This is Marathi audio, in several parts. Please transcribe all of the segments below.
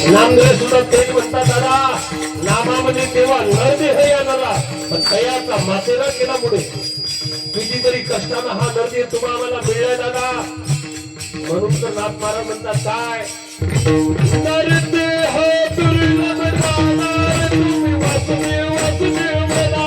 नामदेव सुद्धा तेच म्हणतात दादा, नामामध्ये तेव्हा नरदेह या नरा पण तयाचा मातेरा केला पुढे. कितीतरी कष्टानं हा नरदेह तुम्हाला मिळाला दादा. म्हणून तर नाथ महाराज म्हणतात काय, नरदेह दुर्लभ जाणार तुम्ही वासुदेव वासुदेव म्हणा.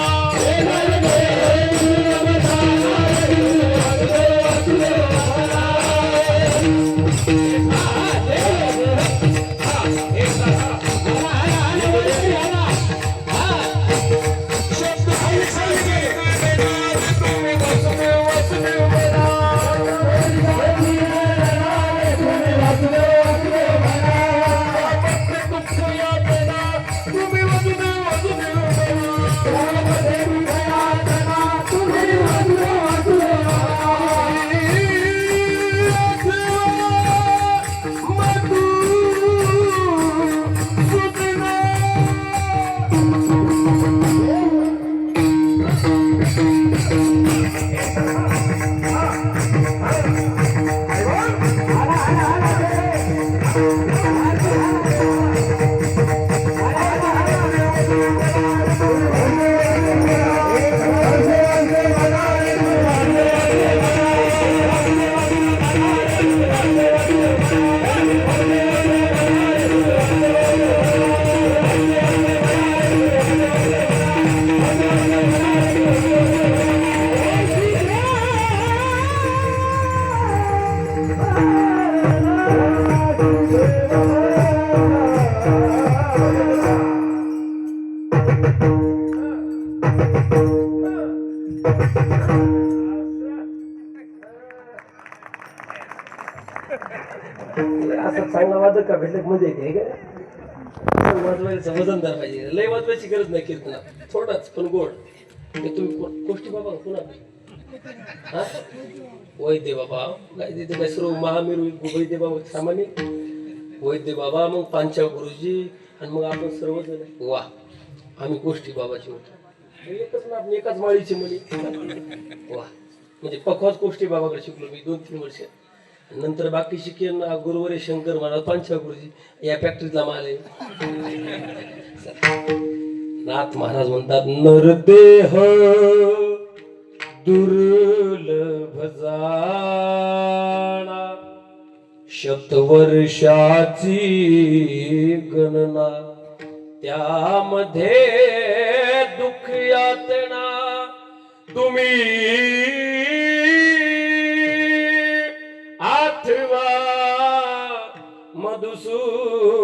असं चांगला वादक का भेटलं मजा येते का. वाजवायचं वजनदार पाहिजे, लय वाजवायची गरज नाही कीर्तनात, थोडाच पण गोड. ते तुम्ही गोष्टी बाबा पुन्हा वैद्य बाबा काय देते काय सर्व महामेरू वैद्य बाबा सामान्य वैद्य बाबा, मग पांचाळ गुरुजी आणि मग आपण सर्वजण. वा आम्ही गोष्टी बाबाची होतो एकच ना, आपण एकाच माळीची म्हणी. वा म्हणजे पखवाज गोष्टी बाबाकडे शिकलो मी 2-3 वर्ष. नंतर बाकी शिकेन गुरुवारी शंकर महाराज पांचाळ गुरुजी या फॅक्टरीतला माल आहे. नाथ महाराज म्हणतात नरदेह दुर्लभ जाणा शतवर्षाची गणना त्यामध्ये दुःख यातना तुम्ही आठवा मधुसूदना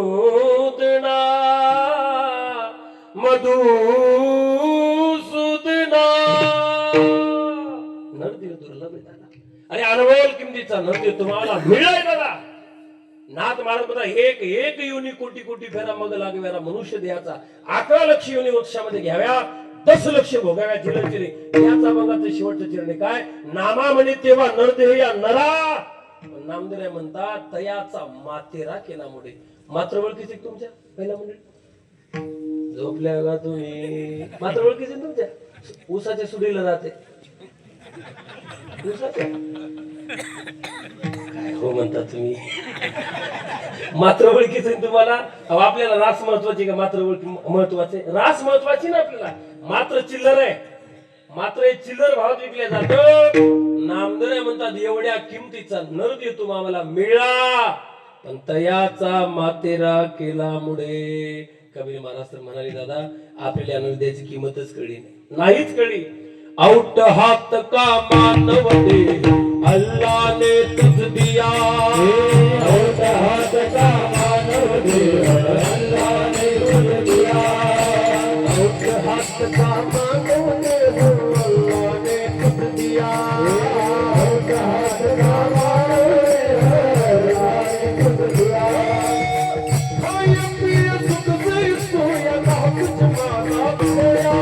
मधुसूदना. नरदेव दुर्लभ दादा आणि अनमोल किमतीचा नरदेव तुम्हाला मिळाय दादा. नाथ महाराज म्हणतात एक एक योनी कोटी कोटी फेरा मग लागव्याला मनुष्य देहाचा 11 लक्ष योनी वृक्षामध्ये घ्याव्या 10 लक्ष भोगाव्या चिरचिरे. याचा बघाचं शेवटचं चिरणे काय, नामा म्हणे तेव्हा नरदेह या नरा. नामदेव म्हणतात तयाचा मातेरा केल्यामुळे. मात्र ओळखीचे तुमच्या पहिला मंडळी झोपल्या का तुम्ही, मात्र ओळखीचे तुमच्या ऊसाच्या सुडीला राहते ऊसाच्या काय हो म्हणता तुम्ही. मात्र ओळखीचे तुम्हाला. आपल्याला रास महत्वाची का मात्र ओळखी महत्वाचे. रास महत्वाची ना आपल्याला, मात्र चिल्लर आहे. मात्र हे चिल्लर भावात विकले जात. नामदेव म्हणतात एवढ्या किमतीचा नरदेह तुम्हाला मिळाला पण तयाचा मातेरा केल्यामुळे. कबीर महाराज तर म्हणाले दादा आपल्याला नरदेहाची किंमतच कळली नाहीच कळली. आउट हात का मानव दे अल्लाह ने तुझ दिया. आउट हात का मानव दे अल्लाह ने तुझ दिया. आउट हात का मानव दे अल्लाह ने तुझ दिया. आउट हात का मानव दे अल्लाह ने तुझ दिया. हाय पिया सुख से सोया ना कुछ माना खोया.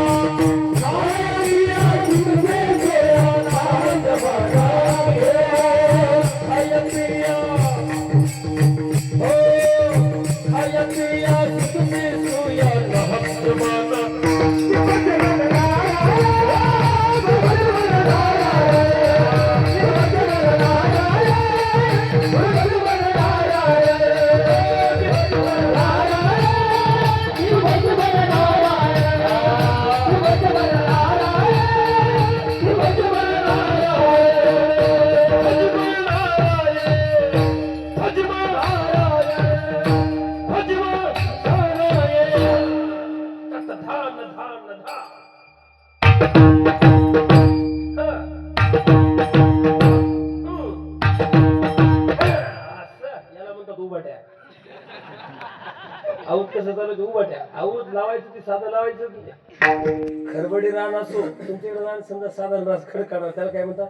Oh आऊत कसं चालू उभाट्या आऊत लावायचं ती साधं लावायचं खरबडी रान असो तुमच्याकडे रान समजा साधारण रास खड काढा त्याला काय म्हणतात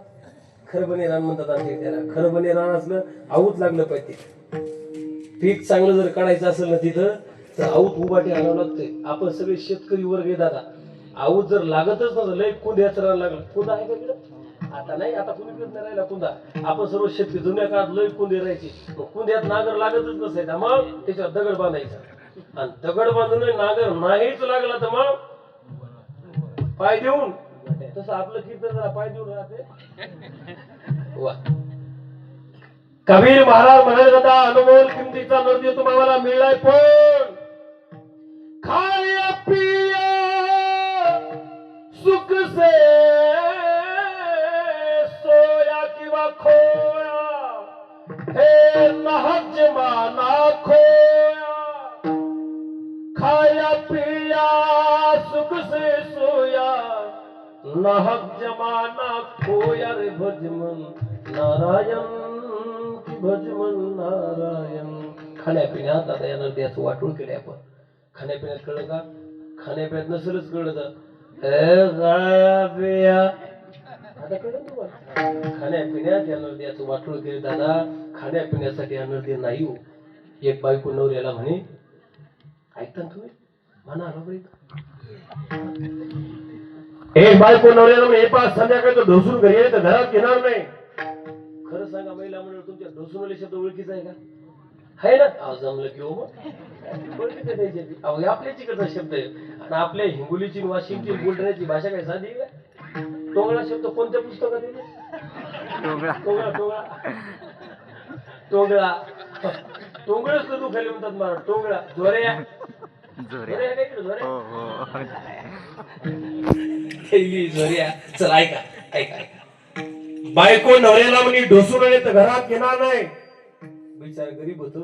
खरबणी रान म्हणतात आमच्या त्याला खरबणी रान असलं आऊत लागलं पाहिजे पीक चांगलं जर काढायचं असेल ना तिथं तर आऊत उभाटी आणावं लागते आपण सगळे शेतकरी वर्ग आहे दादा आऊत जर लागतच नव्हतं लय कुंद्याचं रान लागलं कुंदा आहे का इकडं आता नाही आता कुणी नाही राहिला कुंदा आपण सर्व शेतकरी जुन्या काळात लय कुंदे राहायची मग कुंद्यात नागर लागतच नसायचा मग त्याच्यावर दगड बांधायचा आणि दगड बांधून नागर नाहीच लागला तर मग पाय देऊन तसं आपलं कीर्तन जरा पाय देऊन राहते वा कबीर महाराज म्हणाले होता अनमोल किमतीचा नर्दी तुम्हाला मिळालाय पण खाया पिया सुख से सोया किंवा खोया हे नाहक जमाना खोया खाया पिया सुख से सोया नाहक जमाना खोया रे भजमन नारायण भजमन नारायण खाण्यापिण्यात आता या नद्याचं वाटून केले आपण खाण्यापिण्यात कळलं का खाण्यापिण्यात नसेलच कळलं आता कळलं तुम्हाला खाण्यापिण्यात या नद्याचं वाटून केले दादा खाण्यापिण्यासाठी या नदी नाही हो एक बायको नवऱ्याला म्हणे ऐकता तुम्ही म्हणा एक बायको नवऱ्याला म्हणे हे पाच संध्याकाळी तो ढोसून घरी येईल तर घरात घेणार नाही खरं सांगा महिला म्हणून तुमच्या ढोसूनवाले शब्द ओळखीचा आहे का आहे ना जमलं की मग ओळखीचं द्यायचे आपल्याच इकडचा शब्द आहे आणि आपल्या हिंगोलीची वाशिमची बुलढाण्याची भाषा काय साधी आहे का टोंगळा शब्द कोणत्या पुस्तकात आहे टोंगळा टोंगळा टोंगळा टोंगळच तर तू खाली म्हणतात मला टोंगळा जोऱ्या जोऱ्या चल ऐका ऐका बायको नवऱ्याला म्हणे ढोसून आले तर घरात घेणार नाही बिचार गरीब होतो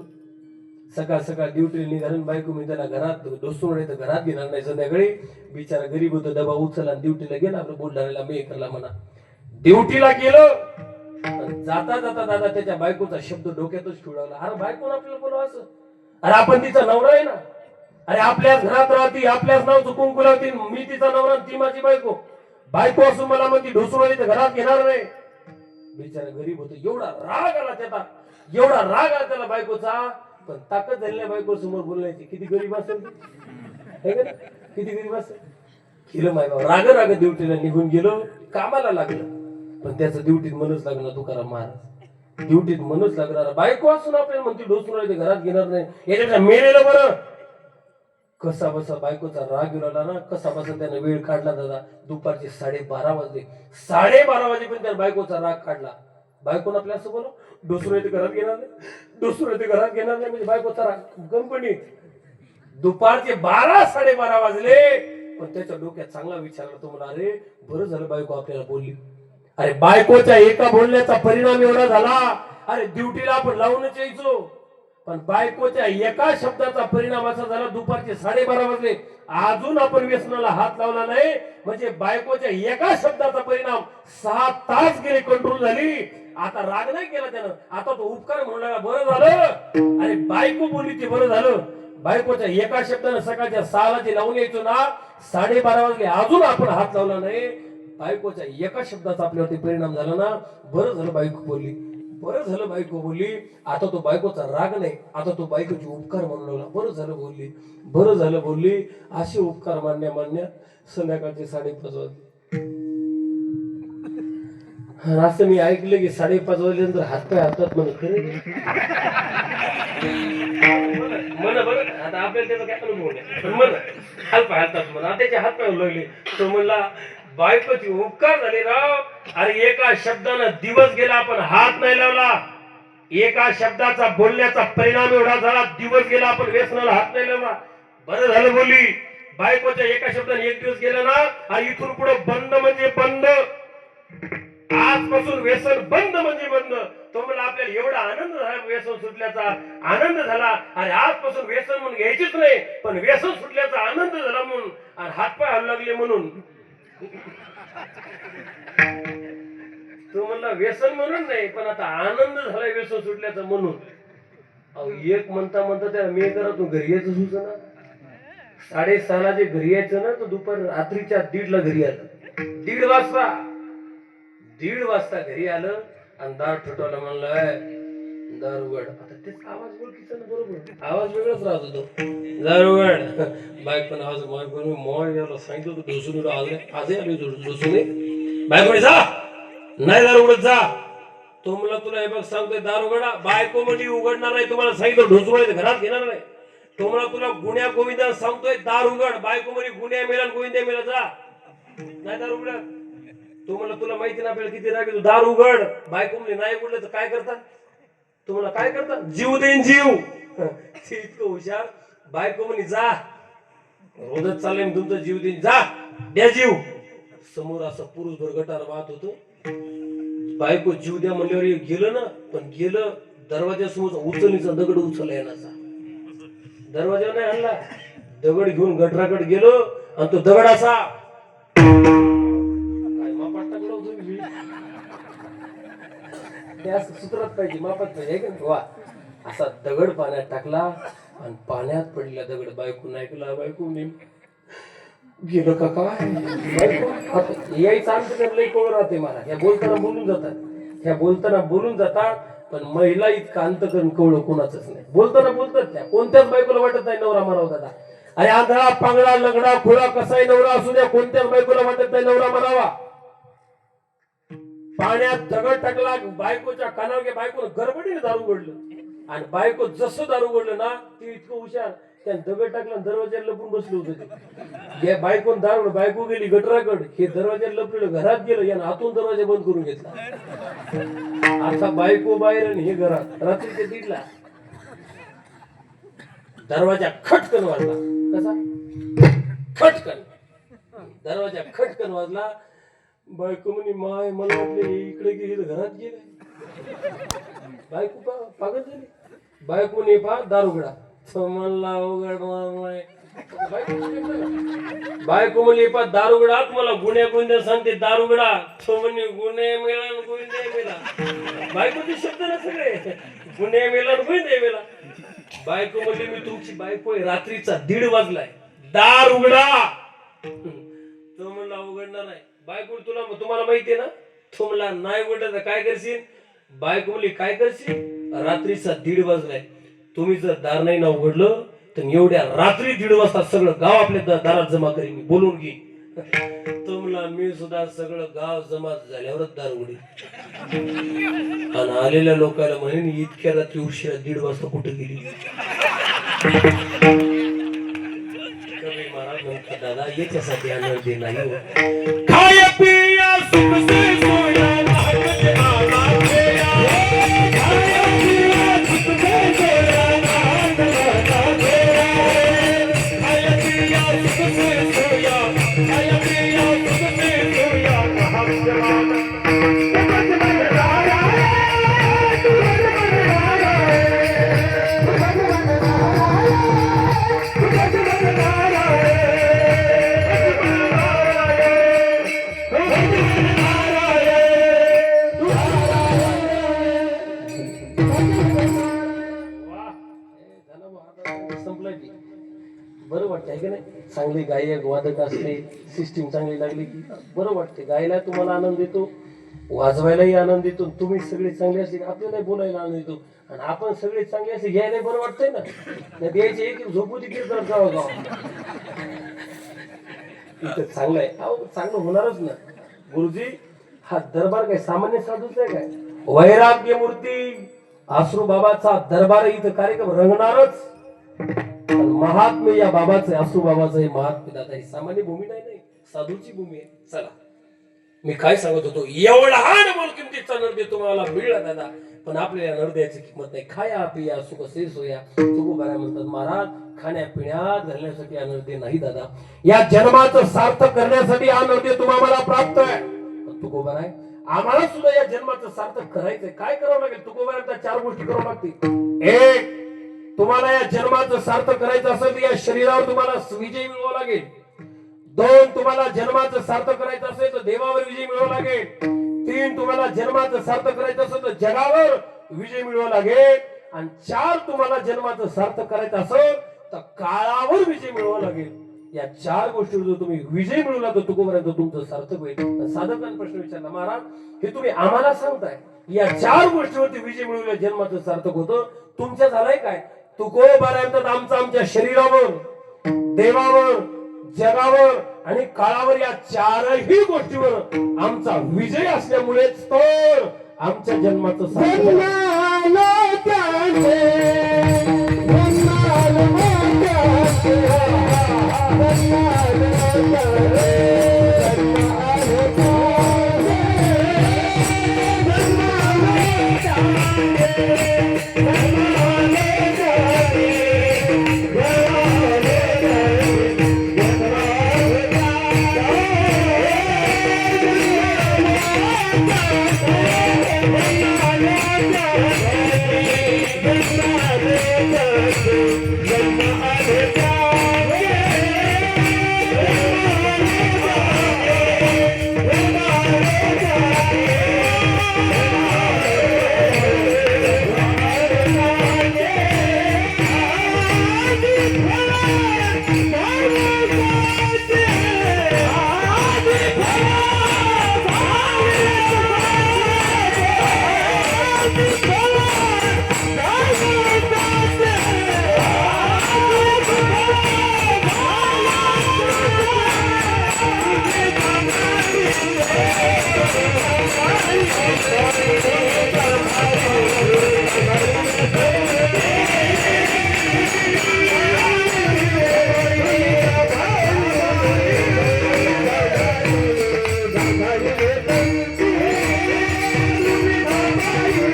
सकाळ सकाळ ड्युटी निघाल बायको मी त्याला घरात ढोसून आले तर घरात घेणार नाही संध्याकाळी बिचारा गरीब होतो डबा उचलला आणि ड्युटीला गेला आपलं बुलढाण्याला मेकरला म्हणा ड्युटीला गेलो जाता जाता दादा त्याच्या बायकोचा शब्द डोक्यातच ठेवला अरे बायको आपल्याला बोलवा असं अरे आपण तिचा नवरा आहे ना अरे आपल्याच घरात राहती आपल्याच नावचं कुंकू लावती मी तिचा नवरा ती माझी बायको बायको असून मला म्हणती ढोसून आली तर घरात घेणार नाही बिचारा गरीब होतो एवढा राग आला त्याचा एवढा राग आला त्याला बायकोचा पण ताकद झालेल्या बायको समोर बोलण्याची किती गरीब असेल किती गरीब असेल केलं माय बाबा राग राग ड्युटीला निघून गेलो कामाला लागलं पण त्याचं ड्युटीत मनच लागणार तुकाराम महाराज ड्युटीत मनच लागणार बायको असून आपल्याला म्हणते ढोसून आली तर घरात घेणार नाही याच्यापेक्षा मेलेलं बरं कसा बसा बायकोचा राग उरला ना कसा बसा त्याने वेळ काढला दादा दुपारचे 12:30 वाजले 12:30 वाजेपर्यंत त्याने बायकोचा राग काढला बायकोनं आपल्या असं बोला ढोसून येते घरात घेणार नाही ढोसून येते घरात घेणार नाही म्हणजे बायकोचा राग कंपनी दुपारचे 12:30 वाजले पण त्याच्या डोक्यात चांगला विचार आला तो मला अरे बरं झालं बायको आपल्याला बोलली अरे बायकोच्या एका बोलण्याचा परिणाम एवढा झाला अरे ड्युटीला आपण लावूनच यायचो पण बायकोच्या एका शब्दाचा परिणाम असा झाला दुपारचे 12:30 वाजले अजून आपण व्यसनाला हात लावला नाही म्हणजे बायकोच्या एका शब्दाचा परिणाम 6 तास गेले कंट्रोल झाली आता राग नाही केला त्यानं आता तो उपकार म्हणू लागला बरं झालं अरे बायको बोलली ते बरं झालं बायकोच्या एका शब्दानं सकाळच्या 6 वाजे लावून यायचो ना 12:30 वाजले अजून आपण हात लावला नाही बायकोच्या एका शब्दाचा आपल्यावरती परिणाम झाला ना बरं झालं बायको बोलली बरं झालं बायको बोलली आता तो बायकोचा राग नाही आता तो बायकोचे उपकार म्हणू लागला बरं झालं बोलली असे उपकार मान्य संध्याकाळचे 5:30 वाजले असं मी ऐकलं की 5:30 वाजल्यानंतर हातपाय हातात म्हणत खरे म्हणा बरं आता आपल्याला त्याचा काय अनुभव नाही पण म्हणा हातपाय हातात म्हणा त्याचे हातपाय लागले तो म्हणला बायकोची उपकार झाले राव अरे एका शब्दानं दिवस गेला आपण हात नाही लावला एका शब्दाचा बोलण्याचा परिणाम एवढा झाला दिवस गेला आपण व्यसनाला हात नाही लावला बरं झालं बोलली बायकोच्या एका शब्दाने एक दिवस गेला ना आणि इथून पुढे बंद म्हणजे बंद आजपासून व्यसन बंद म्हणजे बंद तो मला आपल्याला एवढा आनंद झाला व्यसन सुटल्याचा आनंद झाला आणि आजपासून व्यसन म्हणून घ्यायचीच नाही पण व्यसन सुटल्याचा आनंद झाला म्हणून आणि हातपाय हलू लागले म्हणून तो म्हणला व्यसन म्हणून नाही पण आता आनंद झाला व्यसन सुटल्याचा म्हणून अहो एक म्हणता म्हणता त्या मी घरातून घरी यायचं सुचना. 6:30ला जे घरी यायचं ना तर दुपार रात्रीच्या 1:30ला घरी आलं. 1:30 वाजता घरी आलं आणि दार ठोठावलं. म्हणलं दार उघड. आता तेच आवाज ओळखीचा ना बरोबर, आवाज वेगळाच राहत होतो. दार उघड. बायकोन आवाज याला सांगितलं होतं ढोसून आजही आली ढोसून. बायकोने जा नाही दार उघडत जा. तो म्हणला तुला हे बघ सांगतोय दार उघडा. बायको म्हणजे उघडणार नाही. तुम्हाला सांगितलं ढोसून घरात घेणार नाही. तो म्हणला तुला गुन्ह्या गोविंदा सांगतोय दार उघड. बायको म्हणजे गुन्ह्या मिळाल गोविंद्या मिळा जा नाही दार उघड. तो म्हणला तुला माहिती ना आपल्याला किती राग येतो. दार उघड. बायको म्हणजे नाही उघडलं तर काय करतात तुम्हाला काय करतात जीव देईन जीव. ते इतकं हुशार. बायको म्हणे जा रोजच चाललंय तुमचा जीव देईन जा द्या जीव. समोर असं पुरुष गटार वाहत होतो. बायको जीव द्या म्हणल्यावर गेलं ना पण गेलं दरवाजासमोर उचलणीचा दगड उचलला येण्याचा. दरवाजा नाही आणला दगड घेऊन गटराकडे गेलो आणि तो दगड असा काय मापात टाकला होतो मी. सूत्रात पाहिजे मापात पाहिजे वा. असा दगड पाण्यात टाकला आणि पाण्यात पडलेला दगड बायको ऐकला. बायको मी गेलो का काय यायचं आमचं लई कोण राहते मला. ह्या बोलताना बोलून जातात पण महिला इतकं अंतकरण कवळं कोणाचंच नाही. बोलतात त्या कोणत्याच बायकोला वाटत नाही नवरा म्हणावा दादा. अरे आंधळा पांगडा लंगडा खुळा कसाही नवरा असू द्या कोणत्याच बायकोला वाटत नाही नवरा म्हणावा. पाण्यात दगड टाकला बायकोच्या कानावर. बायकोनं गडबडीने दारू उघडलं आणि बायको जसं दारू उघडलं ना ती इतकं हुशार त्या दगड टाकला दरवाज्याला लपून बसलं होतं ते. बायकोन दारू बायको गेली गटराकड. हे दरवाज्याला लपलेलं घरात गेलं यानं आतून दरवाजा बंद करून घेतला. आता बायको बाहेर आणि हे घरात. रात्रीच्या 1:30ला दरवाजा खटकन वाजला. कसा खटकन दरवाजा खटकन वाजला. बायको म्हणे माय मला वाटले इकडे गेली घरात गेले. बायको पागल झाली. बायको म्हणे पा दार उघडा. मला उघडणार बायको म्हणली पा दार उघडा. तुम्हाला गुन्ह्या गोविंद्या सांगते दार उघडा. तो म्हणे गुन्हे मेला गोविंद्या मेला. बायकोचे शब्द ना सगळे गुन्हे मेला गोविंद्या मेला. बायको म्हणली मी तुमची बायको आहे. रात्रीचा 1:30 वाजलाय दार उघडा. तो म्हणला उघडणार नाही. बायको तुम्हाला माहितीये ना. तो म्हणला नाही उघडलं तर काय करशील. बायको म्हणली काय करशील. रात्रीचा 1:30 वाजलाय तुम्ही जर दार नाही ना उघडलं तर एवढ्या रात्री 1:30 वाजता सगळं गाव आपल्या दारात जमा करीन बोलून घे. तो म्हणला मी सुद्धा सगळं गाव जमा झाल्यावरच दार उघडी. आणि आलेल्या लोकांना म्हणेन इतक्या रात्री उशिरा 1:30 वाजता कुठे गेली. कवी महाराज म्हणतात दादा याच्यासाठी आनंद नाही. खाया पिया सुख से सोया बरं वाटतंय की नाही. चांगली गायक वादक असले सिस्टीम चांगली लागली की बरं वाटते. गायला तुम्हाला आनंद देतो वाजवायलाही आनंद देतो. तुम्ही सगळे चांगले असले आपल्यालाही बोलायला आनंद देतो आणि आपण सगळे चांगले असे घ्यायला बरं वाटतंय ना. द्यायचे एक झोपूती कीर्तन गाव इथं चांगलं आहे. चांगलं होणारच ना. गुरुजी हा दरबार काय सामान्य साधूच आहे काय. वैराग्य मूर्ती आसरू बाबाचा दरबार इथं कार्यक्रम रंगणारच. महात्म्य या बाबाचं आसरू बाबाचं हे महात्म्य दादा ही सामान्य भूमी नाही साधूची भूमी आहे. चला मी काय सांगत होतो एवढा मोल किमतीचा नरदे तुम्हाला मिळला दादा पण आपल्याला नरद्याची किंमत नाही. खाया पिया सुख से सोया तुकोबारा म्हणतात महाराज खाण्यापिण्यात घालण्यासाठी नरदे नाही दादा. या जन्माचं सार्थक करण्यासाठी नरदे तुम्हाला प्राप्त आहे. पण तुकोबारा आहे आम्हाला सुद्धा या जन्माचं सार्थक करायचंय. काय करावं लागेल तुकोबारा 4 गोष्टी करावं लागतील. एक तुम्हाला या जन्माचं सार्थक करायचं असेल तर या शरीरावर तुम्हाला विजय मिळवावा लागेल. 2 तुम्हाला जन्माचं सार्थक करायचं असेल तर देवावर विजय मिळवावा लागेल. 3 तुम्हाला जन्माचं सार्थक करायचं असेल तर जगावर विजय मिळवावा लागेल. आणि 4 तुम्हाला जन्माचं सार्थक करायचं असेल तर काळावर विजय मिळवावा लागेल. या 4 गोष्टीवर जर तुम्ही विजय मिळवला तर तुकोपर्यंत तुमचं सार्थक होईल. साधकांनी प्रश्न विचारला, महाराज हे तुम्ही आम्हाला सांगताय या 4 गोष्टीवरती विजय मिळवल्या जन्माचं सार्थक होतं, तुमच्या झालंय काय? तुकोपर्यंत आमच्या शरीरावर, देवावर, जगावर आणि काळावर या 4ही गोष्टीवर आमचा विजय असल्यामुळेच तर आमच्या जन्माचं जन्म